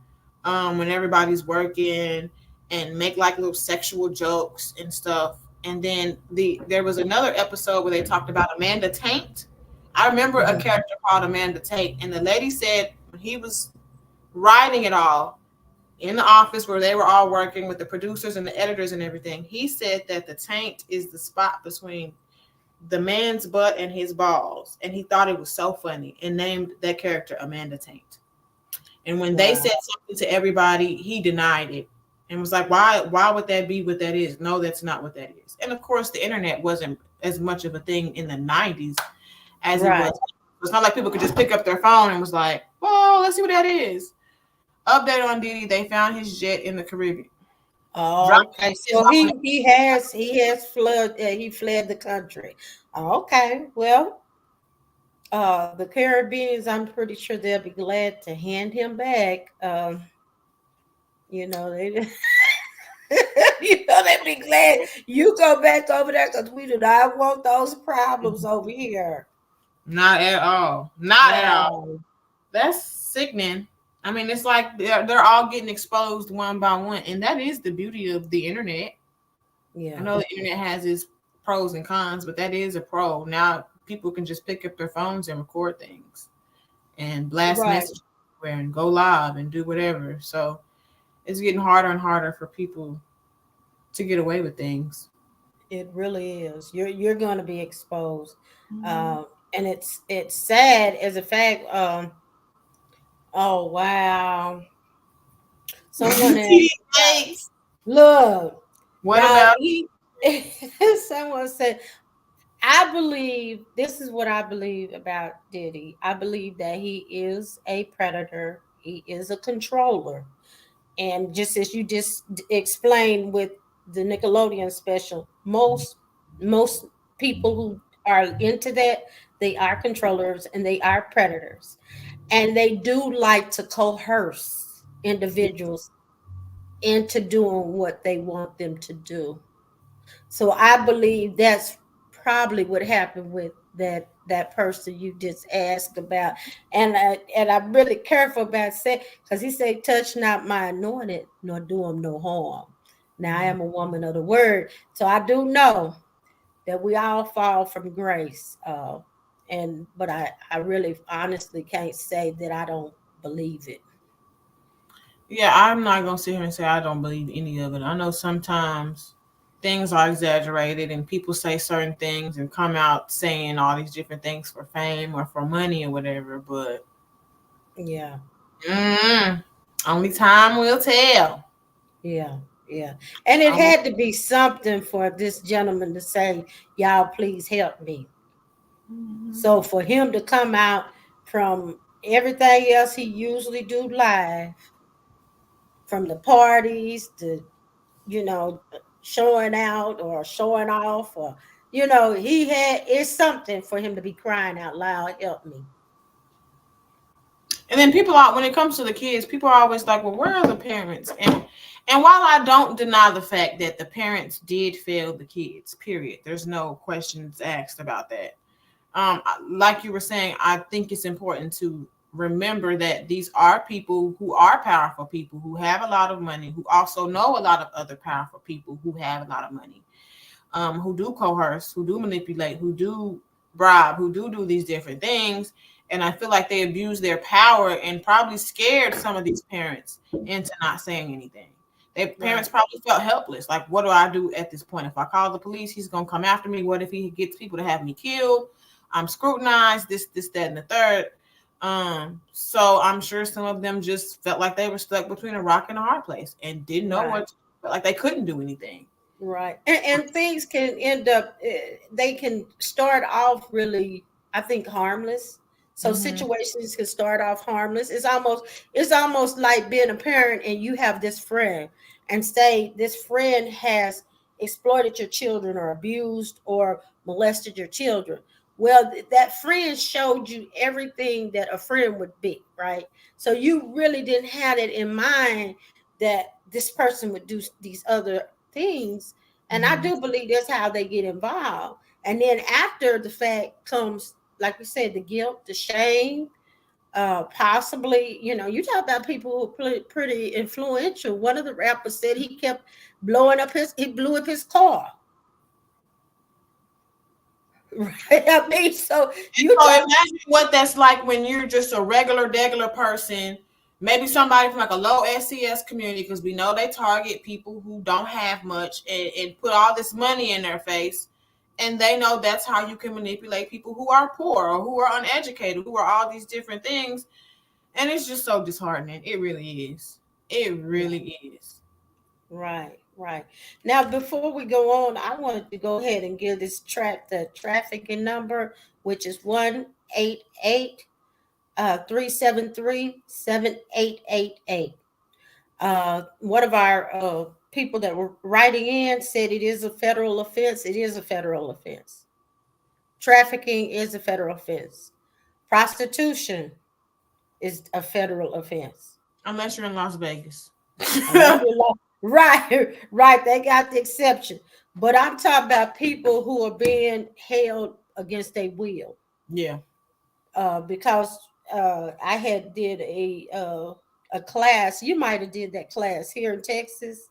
when everybody's working, and make like little sexual jokes and stuff. And then there was another episode where they talked about Amanda Tate. I remember a character called Amanda Tate, and the lady said when he was writing it all in the office where they were all working with the producers and the editors and everything, he said that the taint is the spot between the man's butt and his balls. And he thought it was so funny and named that character Amanda Tate. And when they said something to everybody, he denied it and was like, why would that be what that is? No, that's not what that is. And of course, the internet wasn't as much of a thing in the 90s as it was. It's not like people could just pick up their phone and was like, well, let's see what that is. Update on Diddy, they found his jet in the Caribbean. Oh, okay. So he fled the country. Okay, well, the Caribbeans, I'm pretty sure they'll be glad to hand him back. You know, they'd be glad you go back over there, because we do not want those problems over here. Not at all. Not at all. That's sickening. I mean, it's like they're all getting exposed one by one, and that is the beauty of the internet. Yeah, I know the internet has its pros and cons, but that is a pro. Now people can just pick up their phones and record things, and blast messages and go live and do whatever. So it's getting harder and harder for people to get away with things. It really is. You're going to be exposed, and it's sad as a fact. Oh wow! Someone look. What about someone said, I believe this is what I believe about Diddy. I believe that he is a predator. He is a controller, and just as you just explained with the Nickelodeon special, most people who are into that, they are controllers and they are predators. And they do like to coerce individuals into doing what they want them to do. So I believe that's probably what happened with that person you just asked about. And I'm really careful about saying, because he said, touch not my anointed, nor do him no harm. Now I am a woman of the word. So I do know that we all fall from grace. But I really honestly can't say that I don't believe it. Yeah, I'm not going to sit here and say I don't believe any of it. I know sometimes things are exaggerated and people say certain things and come out saying all these different things for fame or for money or whatever, but yeah. Only time will tell. Yeah. And it had to be something for this gentleman to say, y'all, please help me. So for him to come out from everything else he usually do live, from the parties to, showing out or showing off, or, it's something for him to be crying out loud, help me. And then people when it comes to the kids, people are always like, well, where are the parents? And while I don't deny the fact that the parents did fail the kids, period, there's no questions asked about that. Like you were saying, I think it's important to remember that these are people who are powerful people, who have a lot of money, who also know a lot of other powerful people who have a lot of money, who do coerce, who do manipulate, who do bribe, who do these different things. And I feel like they abused their power and probably scared some of these parents into not saying anything. Their parents probably felt helpless. Like, what do I do at this point? If I call the police, he's going to come after me. What if he gets people to have me killed? I'm scrutinized, this, that, and the third. So I'm sure some of them just felt like they were stuck between a rock and a hard place and didn't know what, like they couldn't do anything. Right. And things can end up, they can start off really, I think, harmless. So situations can start off harmless. It's almost like being a parent and you have this friend and say this friend has exploited your children or abused or molested your children. Well, that friend showed you everything that a friend would be, right? So you really didn't have it in mind that this person would do these other things. And I do believe that's how they get involved. And then after the fact comes, like you said, the guilt, the shame, possibly, you talk about people who are pretty influential. One of the rappers said he kept he blew up his car. Right. I mean, so imagine what that's like when you're just a regular person, maybe somebody from like a low SCS community, because we know they target people who don't have much and put all this money in their face. And they know that's how you can manipulate people who are poor or who are uneducated, who are all these different things. And it's just so disheartening. It really is. It really is. Right. Now, before we go on, I wanted to go ahead and give the trafficking number, which is 1-888-373-7888. One of our people that were writing in said it is a federal offense. It is a federal offense. Trafficking is a federal offense. Prostitution is a federal offense. Unless you're in Las Vegas. Right. They got the exception. But I'm talking about people who are being held against their will. Yeah. Because I had did a class. You might have did that class here in Texas.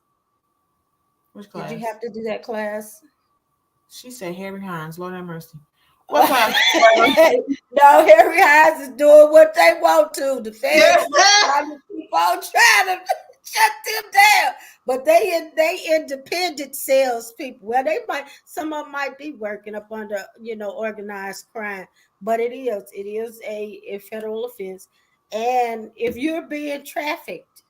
Which class? Did you have to do that class? She said Harry Hines. Lord have mercy. What class? No, Harry Hines is doing what they want to. The feds trying to keep on trying to shut them down. But they independent salespeople. Well, some of them might be working up under organized crime, but it is a federal offense. And if you're being trafficked,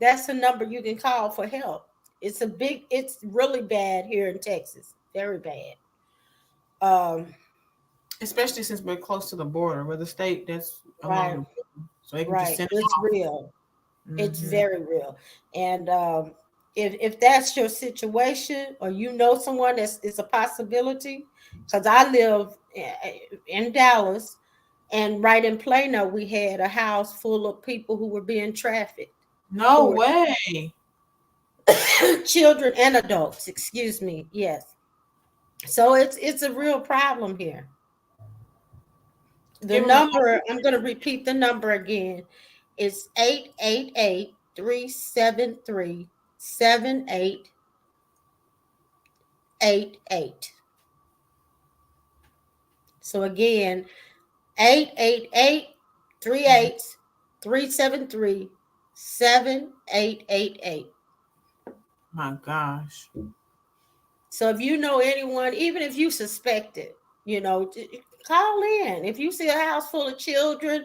that's a number you can call for help. It's really bad here in Texas. Very bad. Especially since we're close to the border with the state that's right. So they can just send it's real. It's very real. And if that's your situation, or someone it's a possibility, because I live in Dallas, and right in Plano we had a house full of people who were being trafficked. No way. Children and adults, excuse me. Yes. So it's a real problem here. The number, I'm going to repeat the number again. It's 888-373-7888. So again, 888-373-7888. My gosh. So if you know anyone, even if you suspect it, call in. If you see a house full of children,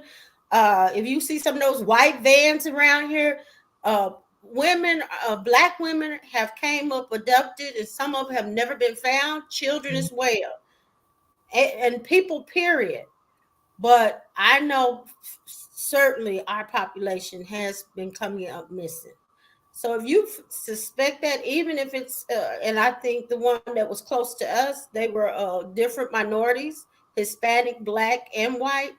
if you see some of those white vans around here, black women have came up abducted, and some of them have never been found, children as well, and people, period. But I know certainly our population has been coming up missing. So if you suspect that, even if it's, and I think the one that was close to us, they were different minorities, Hispanic, black, and white,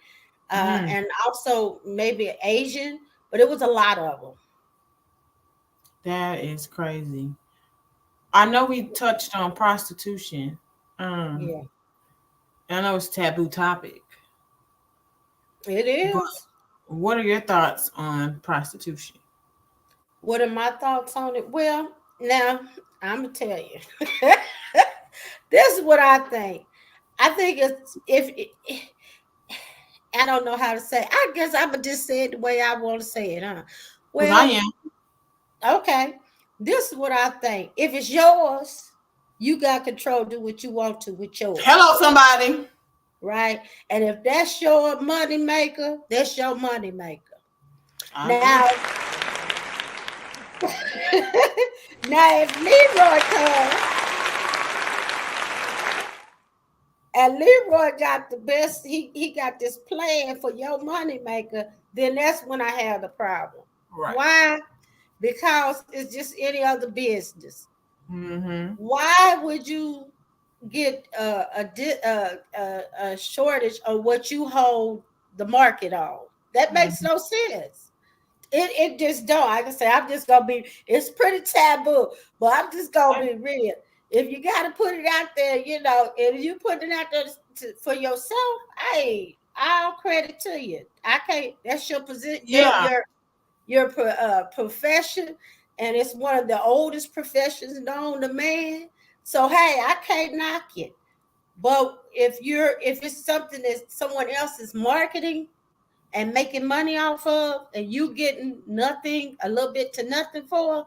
and also maybe Asian, but it was a lot of them. That is crazy. I know we touched on prostitution. Yeah. I know it's a taboo topic. It is. But what are your thoughts on prostitution? What are my thoughts on it? Well, now I'm gonna tell you. This is what I think. I think I don't know how to say it. I guess I'm gonna just say it the way I want to say it, huh? Well, I am. Okay. This is what I think. If it's yours, you got control. Do what you want to with yours. Hello, somebody. right? And if that's your money maker, that's your money maker. I Now, agree. now if Leroy comes and Leroy got the best, he got this plan for your money maker, then that's when I have the problem. Right. Why? Because it's just any other business. Mm-hmm. Why would you get a shortage of what you hold the market on? That makes no sense. It just don't. Like I say, I'm just gonna be. It's pretty taboo, but I'm just gonna be real. If you got to put it out there, if you put it out there for yourself, hey, all credit to you. I can't. That's your position. Yeah. Your profession, and it's one of the oldest professions known to man. So hey, I can't knock it. But if it's something that someone else is marketing and making money off of, and you getting nothing, a little bit to nothing for,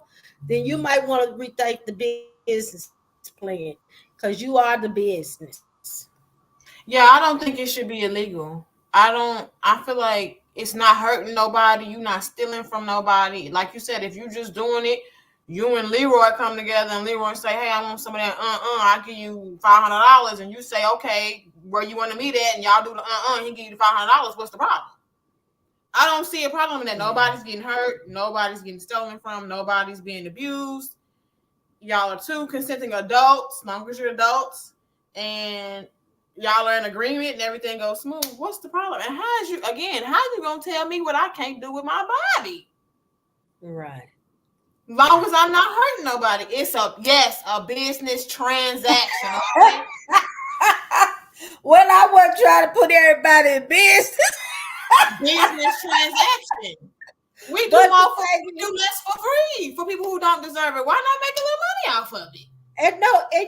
then you might want to rethink the business plan because you are the business. Yeah, I don't think it should be illegal. I feel like it's not hurting nobody. You're not stealing from nobody. Like you said, if you're just doing it, you and Leroy come together and Leroy say, hey, I want some of that, I'll give you $500. And you say, okay, where you want to meet at? And y'all do the, he give you the $500. What's the problem? I don't see a problem in that. Nobody's getting hurt. Nobody's getting stolen from. Nobody's being abused. Y'all are two consenting adults, long as you're adults, and y'all are in agreement and everything goes smooth. What's the problem? And how you gonna tell me what I can't do with my body? Right. Long as I'm not hurting nobody. It's a business transaction. Okay? Well, I wasn't trying to put everybody in business. Business transaction. We do less for free for people who don't deserve it. Why not make a little money off of it? And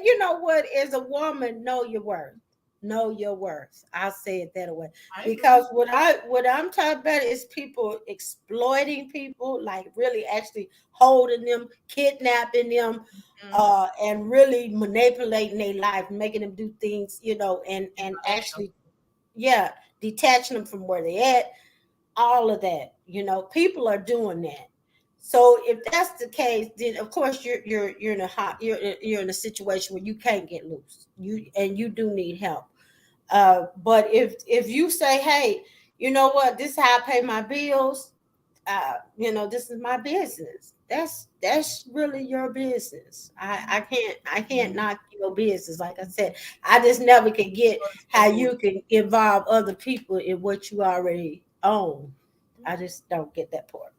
you know what? As a woman, know your worth. Know your worth. I'll say it that way. Because what I'm talking about is people exploiting people, like really actually holding them, kidnapping them, and really manipulating their life, making them do things, and actually, detaching them from where they at. All of that, people are doing that. So if that's the case, then of course you're in a situation where you can't get loose. You do need help. But if you say, hey, you know what, this is how I pay my bills. This is my business. That's really your business. I can't knock your business. Like I said, I just never could get how you can involve other people in what you already own. I just don't get that part.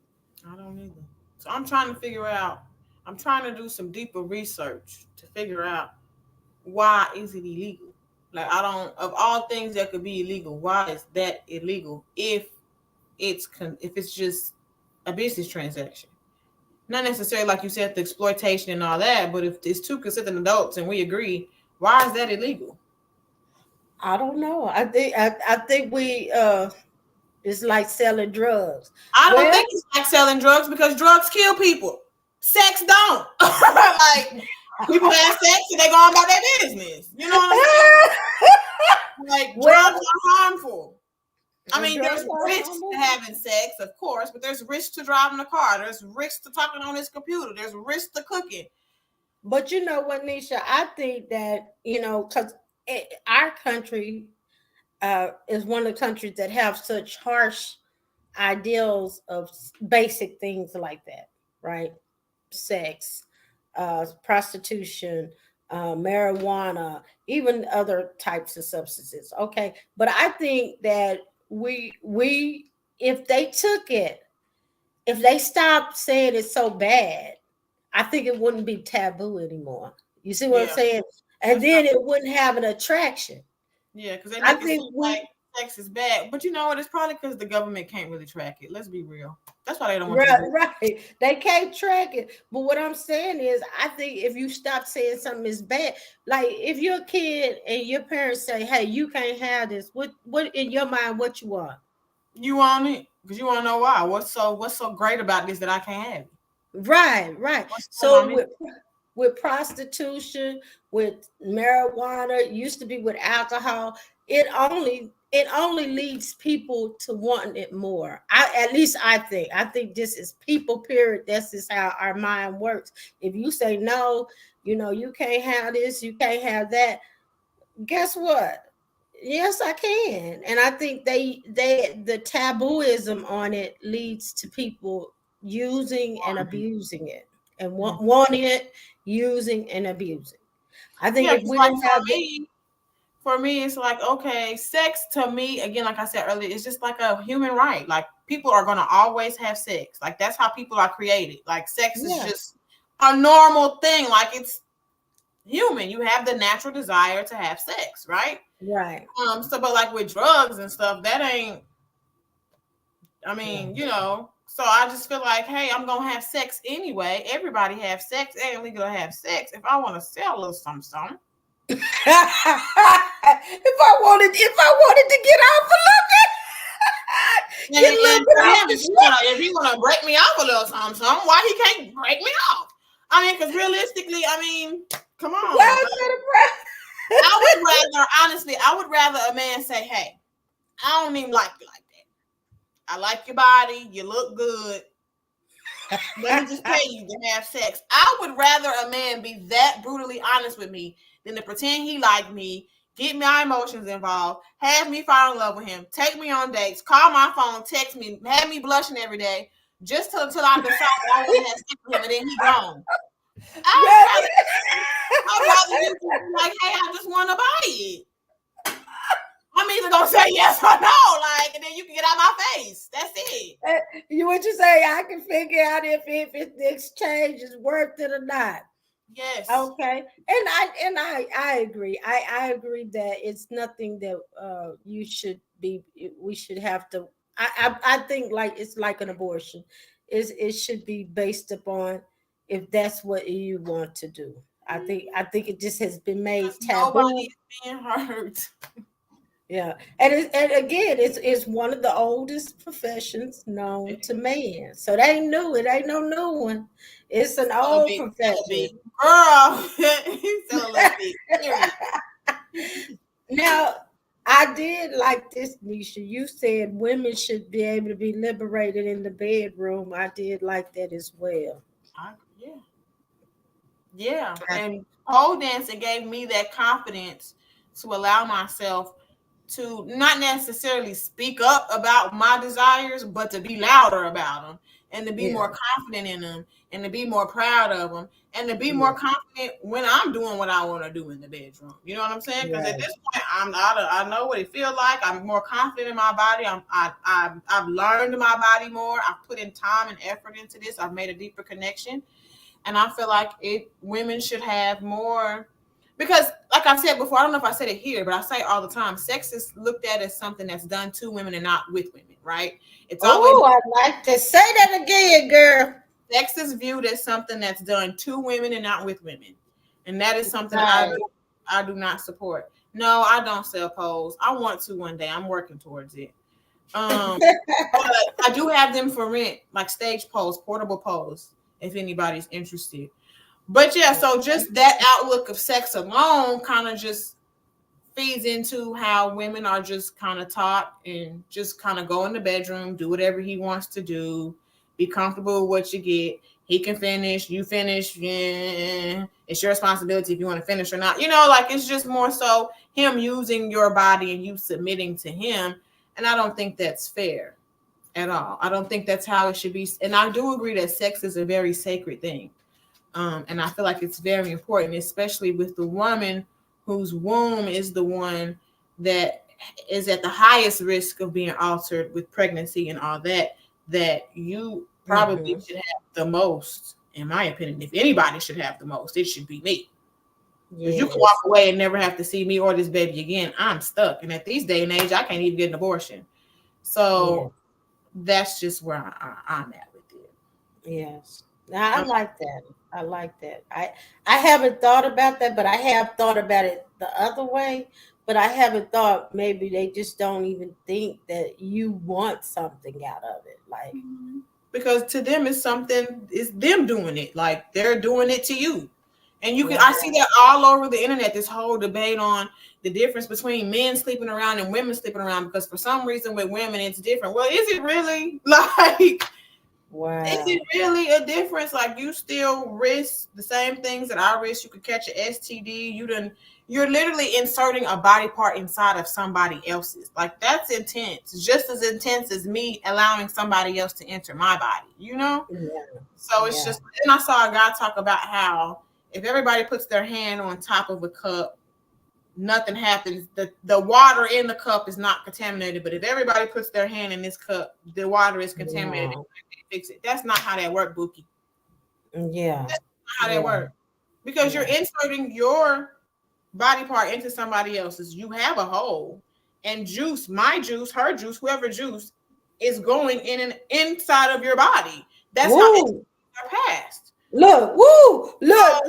I don't either. So I'm trying to do some deeper research to figure out why is it illegal? Like of all things that could be illegal, why is that illegal if it's just a business transaction? Not necessarily like you said, the exploitation and all that, but if it's two consenting adults and we agree, why is that illegal? I don't know. I think we it's like selling drugs. I don't think it's like selling drugs because drugs kill people. Sex don't. Like people have sex and they go on about their business. You know what I'm saying? Like drugs are harmful. I mean, there's risks to having sex, of course, but there's risks to driving a car. There's risks to talking on this computer. There's risks to cooking. But you know what, Nisha? I think that, because our country is one of the countries that have such harsh ideals of basic things like that, right? Sex, prostitution, marijuana, even other types of substances. Okay. But I think that we if they took it, if they stopped saying it's so bad, I think it wouldn't be taboo anymore. You see what I'm saying? And then it wouldn't have an attraction. Yeah, because I think like sex is bad. But you know what? It's probably because the government can't really track it. Let's be real. That's why they don't want to do it. Right. They can't track it. But what I'm saying is, I think if you stop saying something is bad, like if you're a kid and your parents say, hey, you can't have this, what in your mind, what you want? You want it? Because you want to know why. What's so great about this that I can't have it? Right. So with prostitution, with marijuana, used to be with alcohol, it only leads people to wanting it more. I think this is people, period. This is how our mind works. If you say no, you can't have this, you can't have that, guess what? Yes, I can. And I think the tabooism on it leads to people using and abusing it, and wanting it, using and abusing. I think Yeah, if 'cause we like didn't have the for me, it's like, okay, sex to me, again, like I said earlier, it's just like a human right. Like people are gonna always have sex. Like that's how people are created. Like sex is yeah, just a normal thing. Like it's human. You have the natural desire to have sex, right? right, So but like with drugs and stuff, that ain't, I right. mean, so I just feel like, hey, I'm gonna have sex anyway. Everybody have sex. It ain't legal to have sex. If I want to sell a little something, If I wanted to get off a little bit, get a little and bit for off him, the if he wanna break me off a little something, why he can't break me off? I mean, because realistically, I mean, come on. well, I would rather, honestly, a man say, hey, I don't even like you like that. I like your body. You look good. Let me just pay you to have sex. I would rather a man be that brutally honest with me than to pretend he liked me, get my emotions involved, have me fall in love with him, take me on dates, call my phone, text me, have me blushing every day, just till I decide that I want to have sex with him and then he gone. I'd rather you just be like, hey, I just want to buy it. I'm either gonna say yes or no, like, and then you can get out my face. That's it. What you say? I can figure out if the exchange is worth it or not. Yes. Okay, and I agree. I agree that it's nothing that you should be. We should have to. I think like it's like an abortion. It should be based upon if that's what you want to do. I think it just has been made Because nobody taboo. is being hurt. Yeah, and again, it's one of the oldest professions known to man. So they ain't new. It ain't no new one. It's an Still a old big, still a profession. big girl. He's still a little big. Period. Now, I did like this, Nisha. You said women should be able to be liberated in the bedroom. I did like that as well. Yeah. Yeah. And pole dancing gave me that confidence to allow myself to not necessarily speak up about my desires, but to be louder about them and to be Yeah, more confident in them and to be more proud of them and to be yeah, more confident when I'm doing what I want to do in the bedroom. You know what I'm saying? Because at right, this point, I know what it feels like. I'm more confident in my body. I've learned my body more. I've put in time and effort into this. I've made a deeper connection, and I feel like women should have more, because like I said before, I don't know if I said it here, but I say it all the time, sex is looked at as something that's done to women and not with women, right? It's always, oh, I like to say that again, girl. sex is viewed as something that's done to women and not with women, and that is something Right. I do not support. No, I don't sell poles. I want to one day. I'm working towards it. But I do have them for rent, like stage poles, portable poles, if anybody's interested. But yeah, so just that outlook of sex alone kind of just feeds into how women are just kind of taught and just kind of go in the bedroom, do whatever he wants to do, be comfortable with what you get. He can finish, you finish. Yeah, it's your responsibility if you want to finish or not. Like it's just more so him using your body and you submitting to him. And I don't think that's fair at all. I don't think that's how it should be. And I do agree that sex is a very sacred thing. And I feel like it's very important, especially with the woman whose womb is the one that is at the highest risk of being altered with pregnancy and all that, that you probably should have the most, in my opinion. If anybody should have the most, it should be me. Because you can walk Yes. away and never have to see me or this baby again. I'm stuck. And at these day and age, I can't even get an abortion. Yeah. So that's just where I'm at with it. Yes. Now I like that. I like that. I haven't thought about that, but I have thought about it the other way. But I haven't thought maybe they just don't even think that you want something out of it. Like, Because to them it's something, it's them doing it, like they're doing it to you, And I see that all over the internet, this whole debate on the difference between men sleeping around and women sleeping around, because for some reason with women it's different. Well, is it really? Like, wow. Is it really a difference? Like, you still risk the same things that I risk. You could catch an STD. You're literally inserting a body part inside of somebody else's. Like, that's intense. It's just as intense as me allowing somebody else to enter my body, you know? Yeah. So it's just, and I saw a guy talk about how if everybody puts their hand on top of a cup, nothing happens. The water in the cup is not contaminated, but if everybody puts their hand in this cup, the water is contaminated. Wow. Fix it. That's not how that works, Bookie. Yeah. That's not how that works. Because you're inserting your body part into somebody else's. You have a hole, and juice, my juice, her juice, whoever juice is going in and inside of your body. That's how it's passed. Look, woo, look.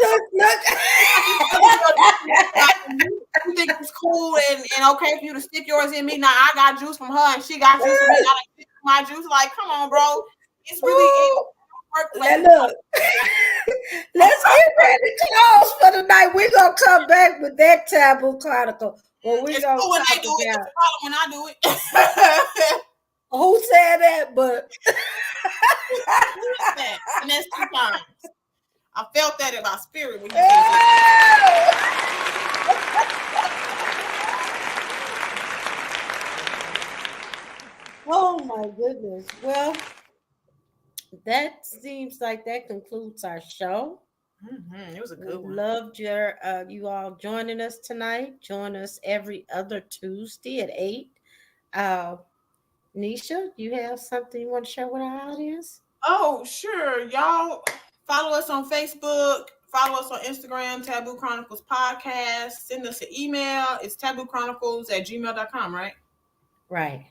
You think it's cool and okay for you to stick yours in me? Now I got juice from her and she got juice from me. I got my juice. Like, come on, bro. It's really look. Let's get ready to close for the night. We're gonna come back with that Taboo Chronicle. Well, we're gonna when talk they do it. about When I do it. who said that, but and that's 2 times. I felt that in my spirit when you said that. Oh my goodness. Well, that seems like that concludes our show. It was a good one. Loved you all joining us tonight. Join us every other Tuesday at 8. Nisha, you have something you want to share with our audience? Oh, sure. Y'all follow us on Facebook. Follow us on Instagram, Taboo Chronicles Podcast. Send us an email. It's taboochronicles@gmail.com, right? Right.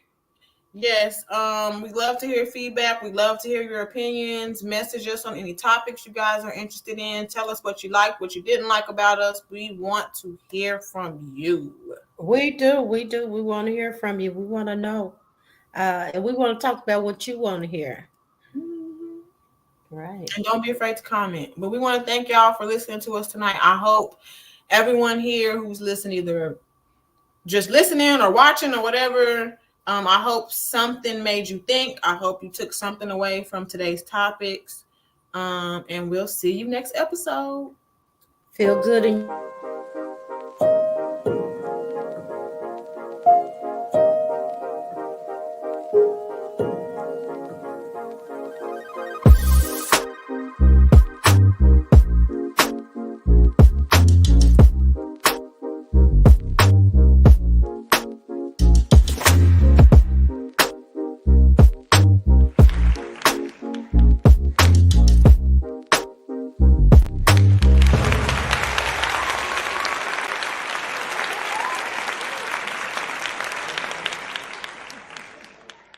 Yes. We love to hear feedback. We love to hear your opinions. Message us on any topics you guys are interested in. Tell us what you like, what you didn't like about us. We want to hear from you. We do. We want to hear from you. We want to know. And we want to talk about what you want to hear. Right. And don't be afraid to comment. But we want to thank y'all for listening to us tonight. I hope everyone here who's listening, either just listening or watching or whatever, I hope something made you think. I hope you took something away from today's topics. And we'll see you next episode. Feel good in